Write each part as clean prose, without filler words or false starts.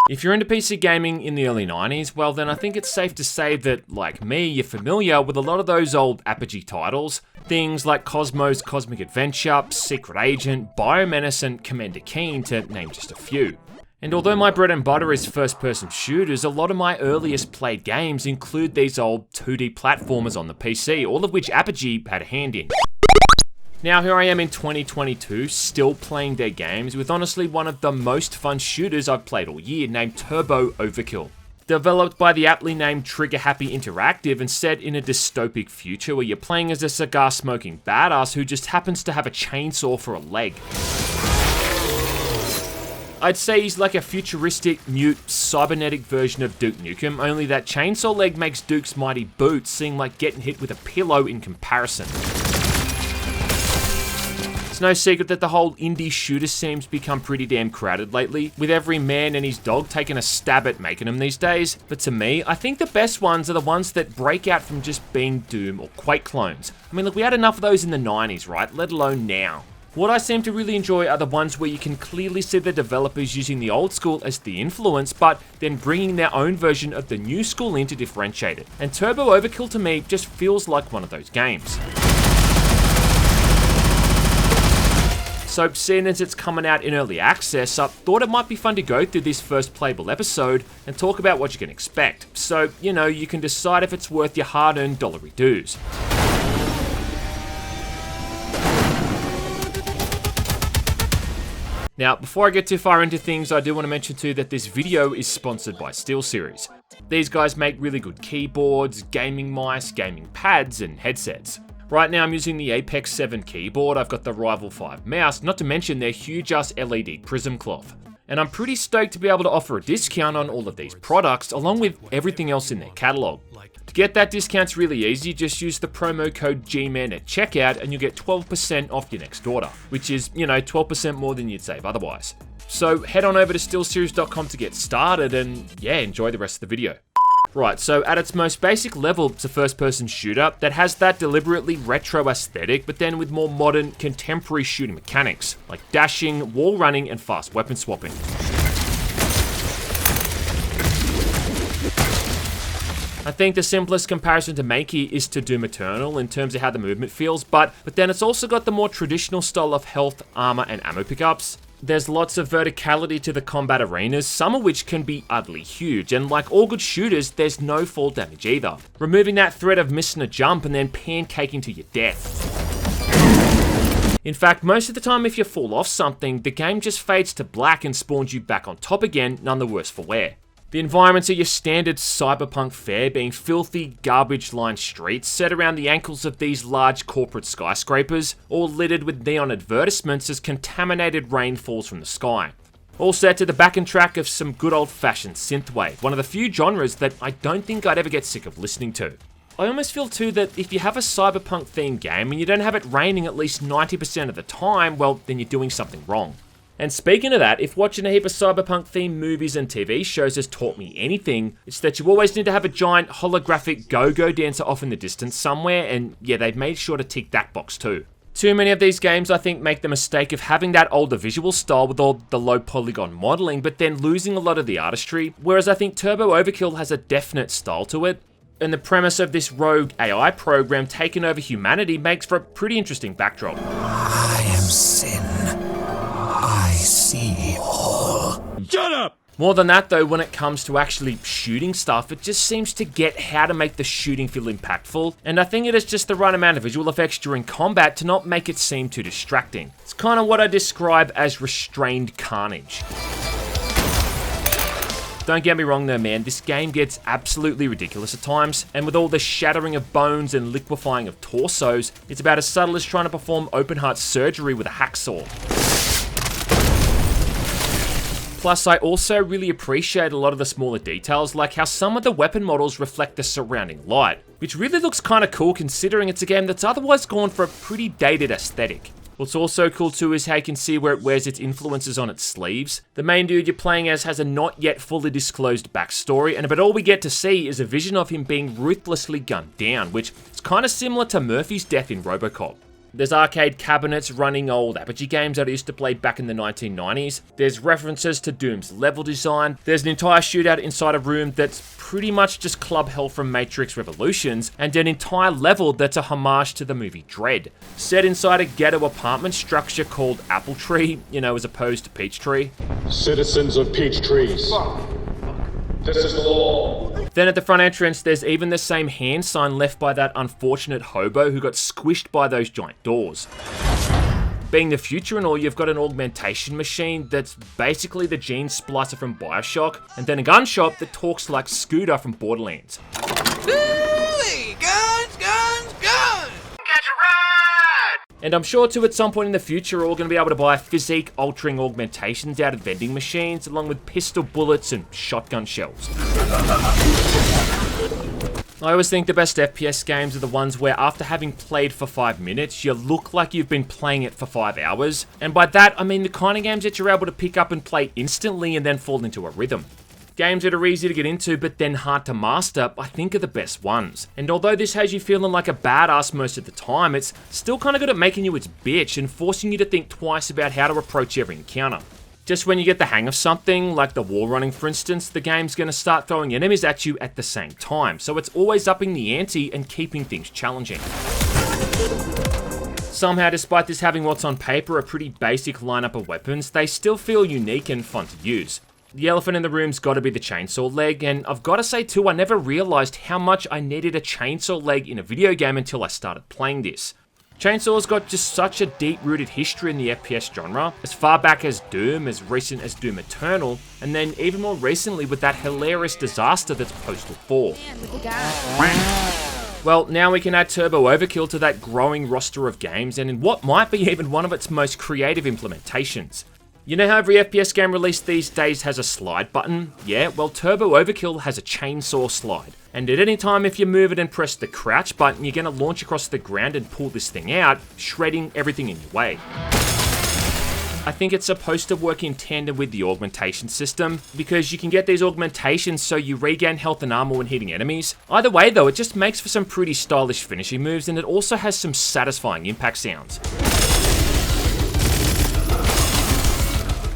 If you're into PC gaming in the early 90s, well then I think it's safe to say that, like me, you're familiar with a lot of those old apogee titles. Things like Cosmo's Cosmic Adventure, Secret Agent, Biomenace, and Commander Keen, to name just a few. And although my bread and butter is first-person shooters, a lot of my earliest played games include these old 2D platformers on the PC, all of which Apogee had a hand in. Now here I am in 2022, still playing their games with honestly one of the most fun shooters I've played all year, named Turbo Overkill. Developed by the aptly named Trigger Happy Interactive and set in a dystopic future where you're playing as a cigar-smoking badass who just happens to have a chainsaw for a leg. I'd say he's like a futuristic, mute, cybernetic version of Duke Nukem, only that chainsaw leg makes Duke's mighty boots seem like getting hit with a pillow in comparison. It's no secret that the whole indie shooter scene's become pretty damn crowded lately, with every man and his dog taking a stab at making them these days. But to me, I think the best ones are the ones that break out from just being Doom or Quake clones. I mean, look, we had enough of those in the 90s, right? Let alone now. What I seem to really enjoy are the ones where you can clearly see the developers using the old school as the influence, but then bringing their own version of the new school in to differentiate it. And Turbo Overkill to me just feels like one of those games. So seeing as it's coming out in early access, I thought it might be fun to go through this first playable episode and talk about what you can expect. So, you know, you can decide if it's worth your hard-earned dollary dues. Now, before I get too far into things, I do want to mention too that this video is sponsored by SteelSeries. These guys make really good keyboards, gaming mice, gaming pads, and headsets. Right now I'm using the Apex 7 keyboard, I've got the Rival 5 mouse, not to mention their huge-ass LED prism cloth. And I'm pretty stoked to be able to offer a discount on all of these products, along with everything else in their catalogue. To get that discount's really easy, just use the promo code GMAN at checkout and you'll get 12% off your next order, which is, 12% more than you'd save otherwise. So head on over to steelseries.com to get started and yeah, enjoy the rest of the video. Right, so at its most basic level, it's a first-person shooter that has that deliberately retro aesthetic, but then with more modern, contemporary shooting mechanics, like dashing, wall running, and fast weapon swapping. I think the simplest comparison to make here is to Doom Eternal in terms of how the movement feels, but then it's also got the more traditional style of health, armor, and ammo pickups. There's lots of verticality to the combat arenas, some of which can be utterly huge, and like all good shooters, there's no fall damage either, removing that threat of missing a jump and then pancaking to your death. In fact, most of the time if you fall off something, the game just fades to black and spawns you back on top again, none the worse for wear. The environments are your standard cyberpunk fare, being filthy, garbage-lined streets set around the ankles of these large corporate skyscrapers, all littered with neon advertisements as contaminated rain falls from the sky. All set to the back and track of some good old-fashioned synthwave, one of the few genres that I don't think I'd ever get sick of listening to. I almost feel too that if you have a cyberpunk themed game and you don't have it raining at least 90% of the time, well, then you're doing something wrong. And speaking of that, if watching a heap of cyberpunk-themed movies and TV shows has taught me anything, it's that you always need to have a giant holographic go-go dancer off in the distance somewhere, and yeah, they've made sure to tick that box too. Too many of these games, I think, make the mistake of having that older visual style with all the low polygon modeling, but then losing a lot of the artistry, whereas I think Turbo Overkill has a definite style to it. And the premise of this rogue AI program taking over humanity makes for a pretty interesting backdrop. I am sin. I see all. Shut up! More than that though, when it comes to actually shooting stuff, it just seems to get how to make the shooting feel impactful, and I think it is just the right amount of visual effects during combat to not make it seem too distracting. It's kind of what I describe as restrained carnage. Don't get me wrong though, man, this game gets absolutely ridiculous at times, and with all the shattering of bones and liquefying of torsos, it's about as subtle as trying to perform open heart surgery with a hacksaw. Plus, I also really appreciate a lot of the smaller details, like how some of the weapon models reflect the surrounding light, which really looks kinda cool considering it's a game that's otherwise gone for a pretty dated aesthetic. What's also cool too is how you can see where it wears its influences on its sleeves. The main dude you're playing as has a not yet fully disclosed backstory, but all we get to see is a vision of him being ruthlessly gunned down, which is kinda similar to Murphy's death in RoboCop. There's arcade cabinets running old Apogee games that I used to play back in the 1990s. There's references to Doom's level design. There's an entire shootout inside a room that's pretty much just Club Hell from Matrix Revolutions, and an entire level that's a homage to the movie Dread, set inside a ghetto apartment structure called Apple Tree, you know, as opposed to Peach Tree. Citizens of Peach Trees, this is the law. Then at the front entrance, there's even the same hand sign left by that unfortunate hobo who got squished by those giant doors. Being the future and all, you've got an augmentation machine that's basically the gene splicer from Bioshock, and then a gun shop that talks like Scooter from Borderlands. Ooh, guns, guns, guns! Catch a ride! And I'm sure too at some point in the future we're all going to be able to buy physique altering augmentations out of vending machines, along with pistol bullets and shotgun shells. I always think the best FPS games are the ones where after having played for 5 minutes, you look like you've been playing it for 5 hours. And by that, I mean the kind of games that you're able to pick up and play instantly and then fall into a rhythm. Games that are easy to get into but then hard to master, I think are the best ones. And although this has you feeling like a badass most of the time, it's still kind of good at making you its bitch and forcing you to think twice about how to approach every encounter. Just when you get the hang of something, like the wall running for instance, the game's going to start throwing enemies at you at the same time, so it's always upping the ante and keeping things challenging. Somehow, despite this having what's on paper a pretty basic lineup of weapons, they still feel unique and fun to use. The elephant in the room's got to be the chainsaw leg, and I've got to say too, I never realised how much I needed a chainsaw leg in a video game until I started playing this. Chainsaws got just such a deep-rooted history in the FPS genre, as far back as Doom, as recent as Doom Eternal, and then even more recently with that hilarious disaster that's Postal 4. Well, now we can add Turbo Overkill to that growing roster of games, and in what might be even one of its most creative implementations. You know how every FPS game released these days has a slide button? Yeah, well Turbo Overkill has a chainsaw slide. And at any time if you move it and press the crouch button, you're going to launch across the ground and pull this thing out, shredding everything in your way. I think it's supposed to work in tandem with the augmentation system, because you can get these augmentations so you regain health and armor when hitting enemies. Either way though, it just makes for some pretty stylish finishing moves, and it also has some satisfying impact sounds.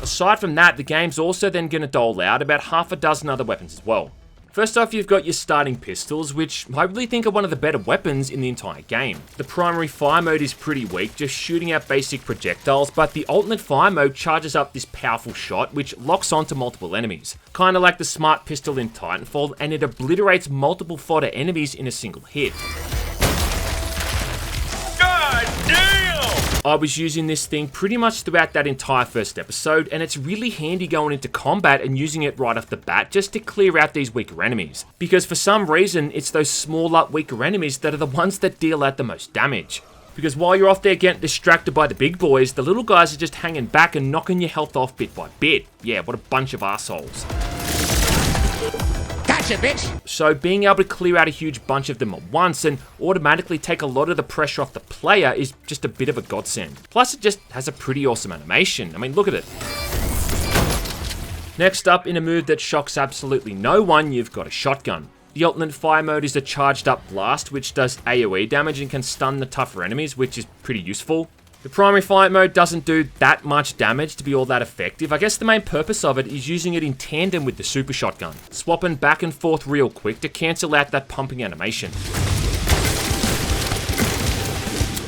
Aside from that, the game's also then going to dole out about half a dozen other weapons as well. First off, you've got your starting pistols, which I really think are one of the better weapons in the entire game. The primary fire mode is pretty weak, just shooting out basic projectiles, but the alternate fire mode charges up this powerful shot, which locks onto multiple enemies. Kinda like the smart pistol in Titanfall, and it obliterates multiple fodder enemies in a single hit. God damn! I was using this thing pretty much throughout that entire first episode, and it's really handy going into combat and using it right off the bat just to clear out these weaker enemies. Because for some reason, it's those smaller, weaker enemies that are the ones that deal out the most damage. Because while you're off there getting distracted by the big boys, the little guys are just hanging back and knocking your health off bit by bit. Yeah, what a bunch of assholes. Gotcha, bitch! So being able to clear out a huge bunch of them at once and automatically take a lot of the pressure off the player is just a bit of a godsend. Plus it just has a pretty awesome animation. I mean, look at it. Next up, in a move that shocks absolutely no one, you've got a shotgun. The alternate fire mode is a charged up blast, which does AoE damage and can stun the tougher enemies, which is pretty useful. The primary fire mode doesn't do that much damage to be all that effective. I guess the main purpose of it is using it in tandem with the super shotgun, swapping back and forth real quick to cancel out that pumping animation.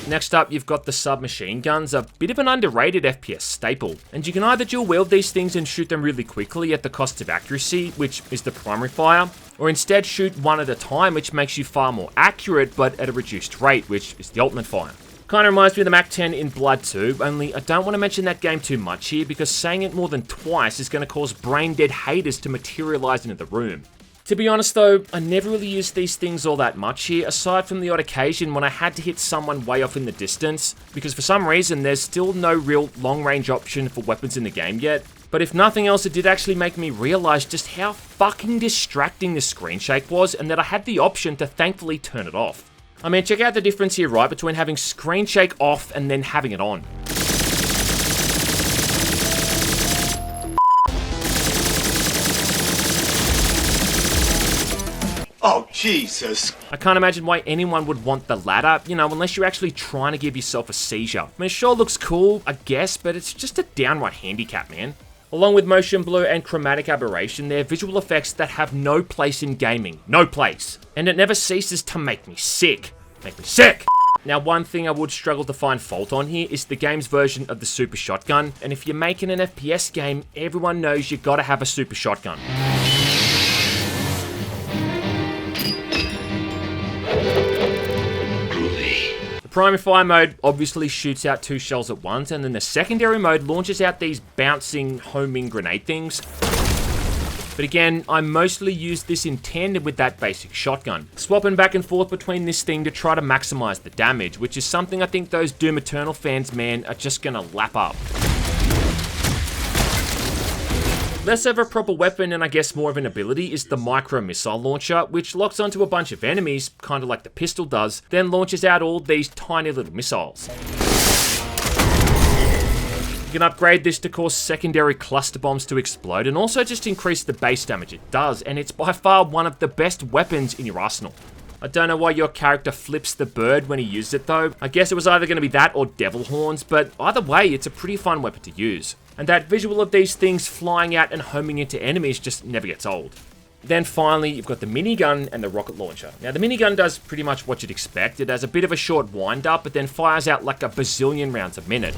Next up, you've got the submachine guns, a bit of an underrated FPS staple. And you can either dual wield these things and shoot them really quickly at the cost of accuracy, which is the primary fire, or instead shoot one at a time, which makes you far more accurate but at a reduced rate, which is the alternate fire. Kind of reminds me of the Mac 10 in Blood 2, only I don't want to mention that game too much here because saying it more than twice is going to cause brain-dead haters to materialize into the room. To be honest though, I never really used these things all that much here, aside from the odd occasion when I had to hit someone way off in the distance, because for some reason there's still no real long-range option for weapons in the game yet. But if nothing else, it did actually make me realize just how fucking distracting the screen shake was, and that I had the option to thankfully turn it off. I mean, check out the difference here, right, between having screen shake off and then having it on. Oh, Jesus. I can't imagine why anyone would want the latter, you know, unless you're actually trying to give yourself a seizure. I mean, it sure looks cool, I guess, but it's just a downright handicap, man. Along with motion blur and chromatic aberration, they're visual effects that have no place in gaming. No place. And it never ceases to make me sick. Make me sick! Now, one thing I would struggle to find fault on here is the game's version of the super shotgun. And if you're making an FPS game, everyone knows you gotta have a super shotgun. Primary fire mode obviously shoots out 2 shells at once, and then the secondary mode launches out these bouncing, homing grenade things. But again, I mostly use this in tandem with that basic shotgun, swapping back and forth between this thing to try to maximize the damage, which is something I think those Doom Eternal fans, man, are just gonna lap up. Less of a proper weapon and I guess more of an ability is the micro missile launcher, which locks onto a bunch of enemies, kind of like the pistol does, then launches out all these tiny little missiles. You can upgrade this to cause secondary cluster bombs to explode and also just increase the base damage it does, and it's by far one of the best weapons in your arsenal. I don't know why your character flips the bird when he used it though. I guess it was either going to be that or devil horns, but either way, it's a pretty fun weapon to use. And that visual of these things flying out and homing into enemies just never gets old. Then finally, you've got the minigun and the rocket launcher. Now the minigun does pretty much what you'd expect. It has a bit of a short wind up, but then fires out like a bazillion rounds a minute.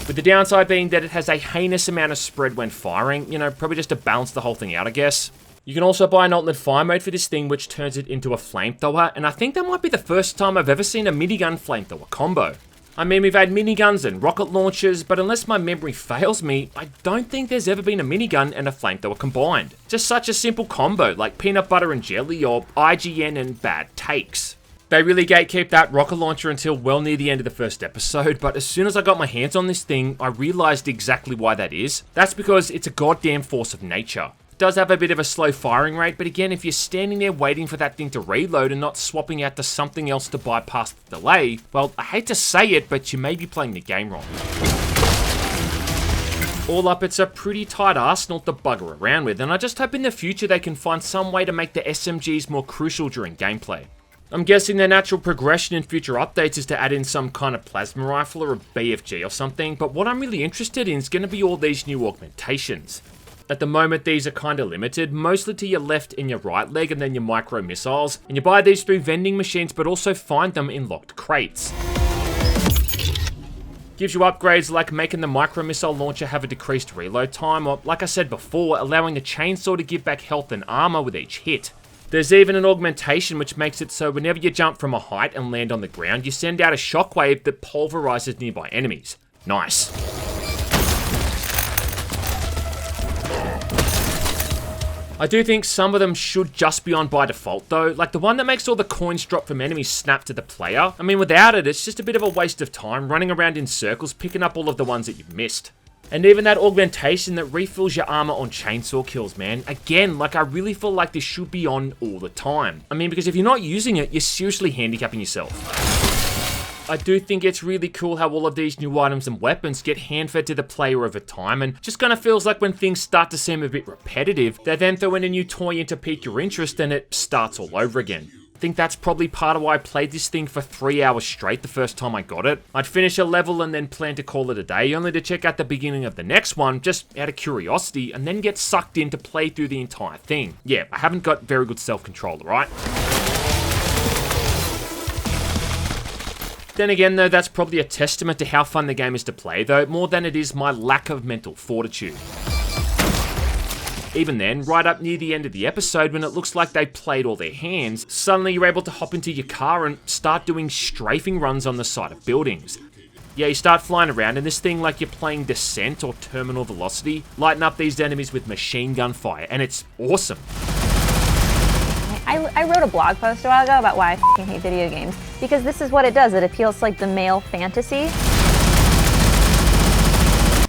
With the downside being that it has a heinous amount of spread when firing, you know, probably just to balance the whole thing out, I guess. You can also buy an alternate fire mode for this thing, which turns it into a flamethrower, and I think that might be the first time I've ever seen a minigun flamethrower combo. I mean, we've had miniguns and rocket launchers, but unless my memory fails me, I don't think there's ever been a minigun and a flamethrower combined. Just such a simple combo, like peanut butter and jelly or IGN and bad takes. They really gatekeep that rocket launcher until well near the end of the first episode, but as soon as I got my hands on this thing, I realized exactly why that is. That's because it's a goddamn force of nature. It does have a bit of a slow firing rate, but again, if you're standing there waiting for that thing to reload and not swapping out to something else to bypass the delay, well, I hate to say it, but you may be playing the game wrong. All up, it's a pretty tight arsenal to bugger around with, and I just hope in the future they can find some way to make the SMGs more crucial during gameplay. I'm guessing their natural progression in future updates is to add in some kind of plasma rifle or a BFG or something, but what I'm really interested in is going to be all these new augmentations. At the moment, these are kind of limited, mostly to your left and your right leg and then your micro missiles, and you buy these through vending machines but also find them in locked crates. Gives you upgrades like making the micro missile launcher have a decreased reload time, or like I said before, allowing the chainsaw to give back health and armor with each hit. There's even an augmentation which makes it so whenever you jump from a height and land on the ground, you send out a shockwave that pulverizes nearby enemies. Nice. I do think some of them should just be on by default though, like the one that makes all the coins drop from enemies snap to the player. I mean, without it, it's just a bit of a waste of time running around in circles picking up all of the ones that you've missed. And even that augmentation that refills your armor on chainsaw kills, man. Again, like I really feel like this should be on all the time. I mean, because if you're not using it, you're seriously handicapping yourself. I do think it's really cool how all of these new items and weapons get hand-fed to the player over time, and just kind of feels like when things start to seem a bit repetitive, they then throw in a new toy in to pique your interest and it starts all over again. I think that's probably part of why I played this thing for 3 hours straight the first time I got it. I'd finish a level and then plan to call it a day, only to check out the beginning of the next one, just out of curiosity, and then get sucked in to play through the entire thing. Yeah, I haven't got very good self-control, right? Then again though, that's probably a testament to how fun the game is to play though, more than it is my lack of mental fortitude. Even then, right up near the end of the episode when it looks like they played all their hands, suddenly you're able to hop into your car and start doing strafing runs on the side of buildings. Yeah, you start flying around in this thing like you're playing Descent or Terminal Velocity, lighting up these enemies with machine gun fire, and it's awesome. I wrote a blog post a while ago about why I f***ing hate video games, because this is what it does. It appeals to like the male fantasy.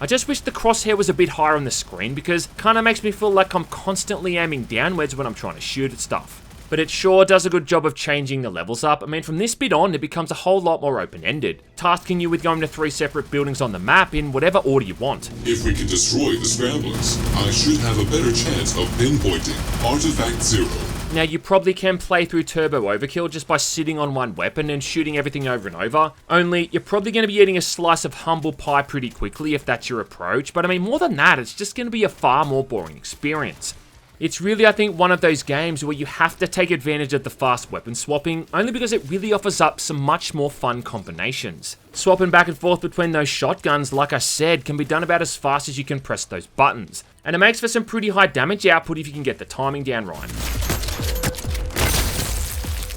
I just wish the crosshair was a bit higher on the screen because it kind of makes me feel like I'm constantly aiming downwards when I'm trying to shoot at stuff. but it sure does a good job of changing the levels up. I mean, from this bit on, it becomes a whole lot more open-ended, tasking you with going to 3 separate buildings on the map in whatever order you want. If we can destroy the scramblers, I should have a better chance of pinpointing Artifact Zero. Now, you probably can play through Turbo Overkill just by sitting on one weapon and shooting everything over and over, only you're probably going to be eating a slice of humble pie pretty quickly if that's your approach, but I mean, more than that, it's just going to be a far more boring experience. It's really, I think, one of those games where you have to take advantage of the fast weapon swapping, only because it really offers up some much more fun combinations. Swapping back and forth between those shotguns, like I said, can be done about as fast as you can press those buttons, and it makes for some pretty high damage output if you can get the timing down right.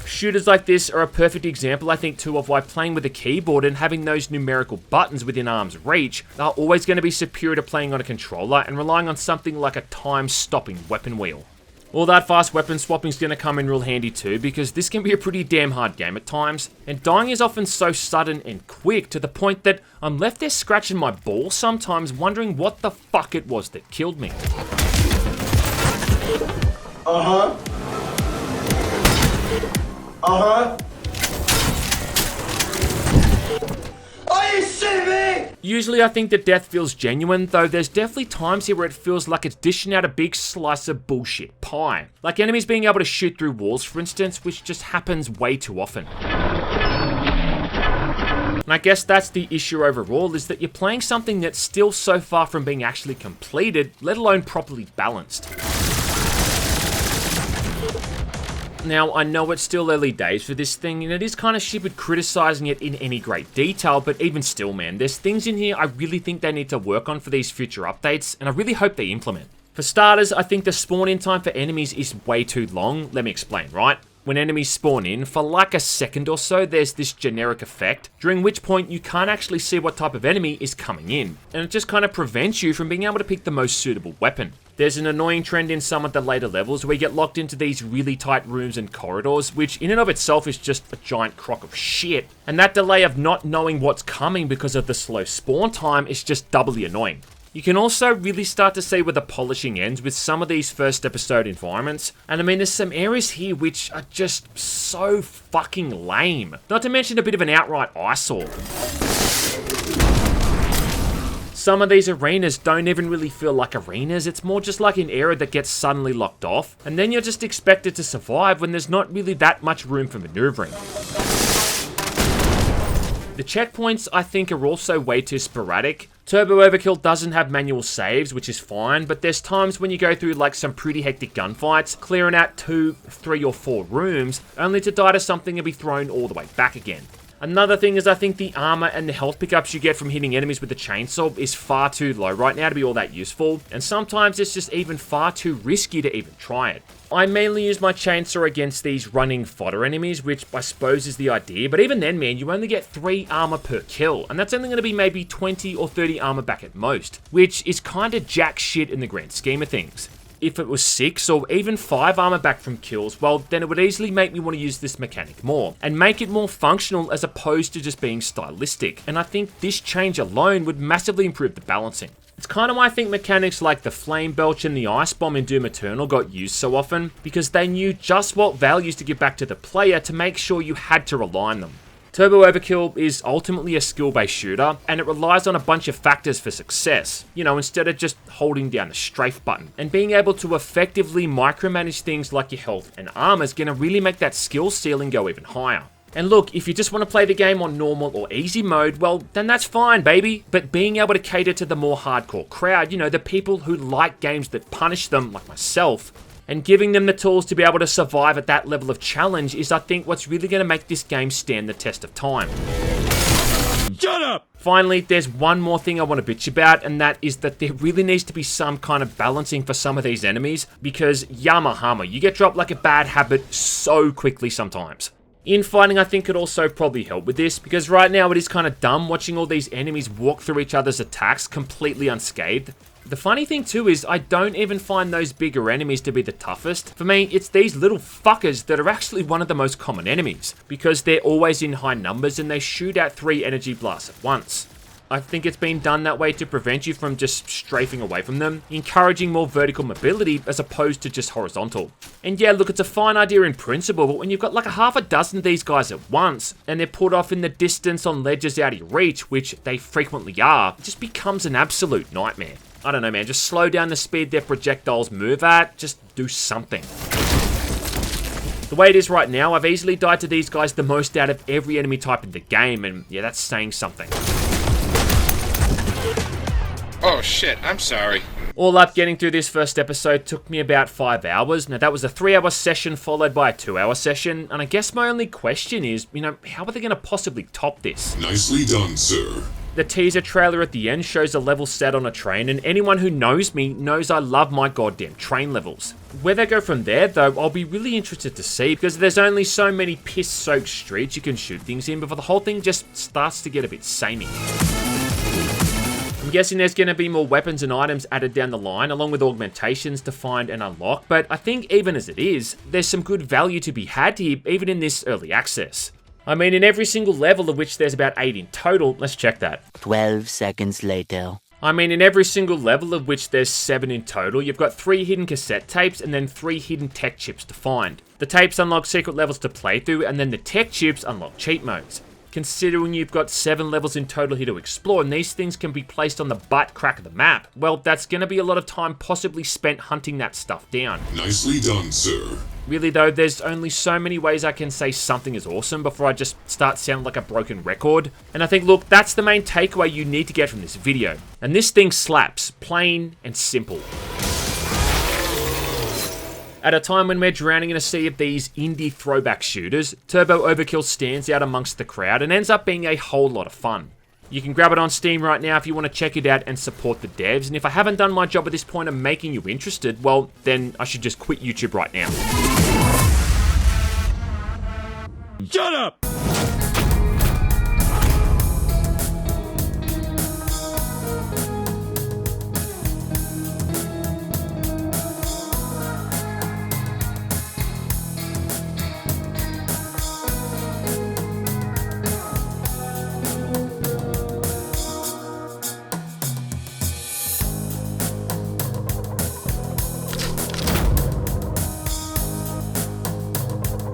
Shooters like this are a perfect example, I think, too, of why playing with a keyboard and having those numerical buttons within arm's reach are always going to be superior to playing on a controller and relying on something like a time-stopping weapon wheel. All that fast weapon swapping is going to come in real handy too, because this can be a pretty damn hard game at times, and dying is often so sudden and quick to the point that I'm left there scratching my balls sometimes wondering what the fuck it was that killed me. Are you shitting me? Usually I think that death feels genuine, though there's definitely times here where it feels like it's dishing out a big slice of bullshit pie. Like enemies being able to shoot through walls, for instance, which just happens way too often. And I guess that's the issue overall, is that you're playing something that's still so far from being actually completed, let alone properly balanced. Now, I know it's still early days for this thing, and it is kind of stupid criticizing it in any great detail, but even still, man, there's things in here I really think they need to work on for these future updates, and I really hope they implement. For starters, I think the spawn-in time for enemies is way too long. Let me explain, right? When enemies spawn in, for like a second or so, there's this generic effect, during which point you can't actually see what type of enemy is coming in, and it just kind of prevents you from being able to pick the most suitable weapon. There's an annoying trend in some of the later levels where you get locked into these really tight rooms and corridors, which in and of itself is just a giant crock of shit, and that delay of not knowing what's coming because of the slow spawn time is just doubly annoying. You can also really start to see where the polishing ends with some of these first episode environments, and I mean there's some areas here which are just so fucking lame. Not to mention a bit of an outright eyesore. Some of these arenas don't even really feel like arenas, it's more just like an area that gets suddenly locked off, and then you're just expected to survive when there's not really that much room for maneuvering. The checkpoints, I think, are also way too sporadic. Turbo Overkill doesn't have manual saves, which is fine, but there's times when you go through like some pretty hectic gunfights, clearing out 2, 3 or 4 rooms, only to die to something and be thrown all the way back again. Another thing is I think the armor and the health pickups you get from hitting enemies with the chainsaw is far too low right now to be all that useful, and sometimes it's just even far too risky to even try it. I mainly use my chainsaw against these running fodder enemies, which I suppose is the idea, but even then, man, you only get 3 armor per kill, and that's only going to be maybe 20 or 30 armor back at most, which is kinda jack shit in the grand scheme of things. If it was 6 or even 5 armor back from kills, well, then it would easily make me want to use this mechanic more, and make it more functional as opposed to just being stylistic, and I think this change alone would massively improve the balancing. It's kind of why I think mechanics like the Flame Belch and the Ice Bomb in Doom Eternal got used so often, because they knew just what values to give back to the player to make sure you had to rely on them. Turbo Overkill is ultimately a skill-based shooter, and it relies on a bunch of factors for success, you know, instead of just holding down the strafe button. And being able to effectively micromanage things like your health and armor is going to really make that skill ceiling go even higher. And look, if you just want to play the game on normal or easy mode, well, then that's fine, baby. But being able to cater to the more hardcore crowd, you know, the people who like games that punish them, like myself, and giving them the tools to be able to survive at that level of challenge is, I think, what's really going to make this game stand the test of time. Shut up! Finally, there's one more thing I want to bitch about, and that is that there really needs to be some kind of balancing for some of these enemies, because Yamahama, you get dropped like a bad habit so quickly sometimes. Infighting, I think, could also probably help with this, because right now it is kind of dumb watching all these enemies walk through each other's attacks completely unscathed. The funny thing too is I don't even find those bigger enemies to be the toughest. For me, it's these little fuckers that are actually one of the most common enemies, because they're always in high numbers and they shoot out 3 energy blasts at once. I think it's been done that way to prevent you from just strafing away from them, encouraging more vertical mobility as opposed to just horizontal. And yeah, look, it's a fine idea in principle, but when you've got like a half a dozen of these guys at once, and they're put off in the distance on ledges out of your reach, which they frequently are, it just becomes an absolute nightmare. I don't know, man, just slow down the speed their projectiles move at, just do something. The way it is right now, I've easily died to these guys the most out of every enemy type in the game, and yeah, that's saying something. Oh shit, I'm sorry. All up, getting through this first episode took me about 5 hours. Now, that was a 3-hour session followed by a 2-hour session, and I guess my only question is, how are they going to possibly top this? Nicely done, sir. The teaser trailer at the end shows a level set on a train, and anyone who knows me knows I love my goddamn train levels. Where they go from there, though, I'll be really interested to see, because there's only so many piss-soaked streets you can shoot things in before the whole thing just starts to get a bit samey. I'm guessing there's going to be more weapons and items added down the line, along with augmentations to find and unlock, but I think even as it is, there's some good value to be had here, even in this early access. I mean, in every single level, of which there's about 8 in total, let's check that. 12 seconds later. I mean, in every single level, of which there's 7 in total, you've got 3 hidden cassette tapes and then 3 hidden tech chips to find. The tapes unlock secret levels to play through, and then the tech chips unlock cheat modes. Considering you've got 7 levels in total here to explore, and these things can be placed on the butt crack of the map, well, that's going to be a lot of time possibly spent hunting that stuff down. Nicely done, sir. Really though, there's only so many ways I can say something is awesome before I just start sounding like a broken record. And I think, look, that's the main takeaway you need to get from this video. And this thing slaps, plain and simple. At a time when we're drowning in a sea of these indie throwback shooters, Turbo Overkill stands out amongst the crowd and ends up being a whole lot of fun. You can grab it on Steam right now if you want to check it out and support the devs, and if I haven't done my job at this point of making you interested, well, then I should just quit YouTube right now. Shut up!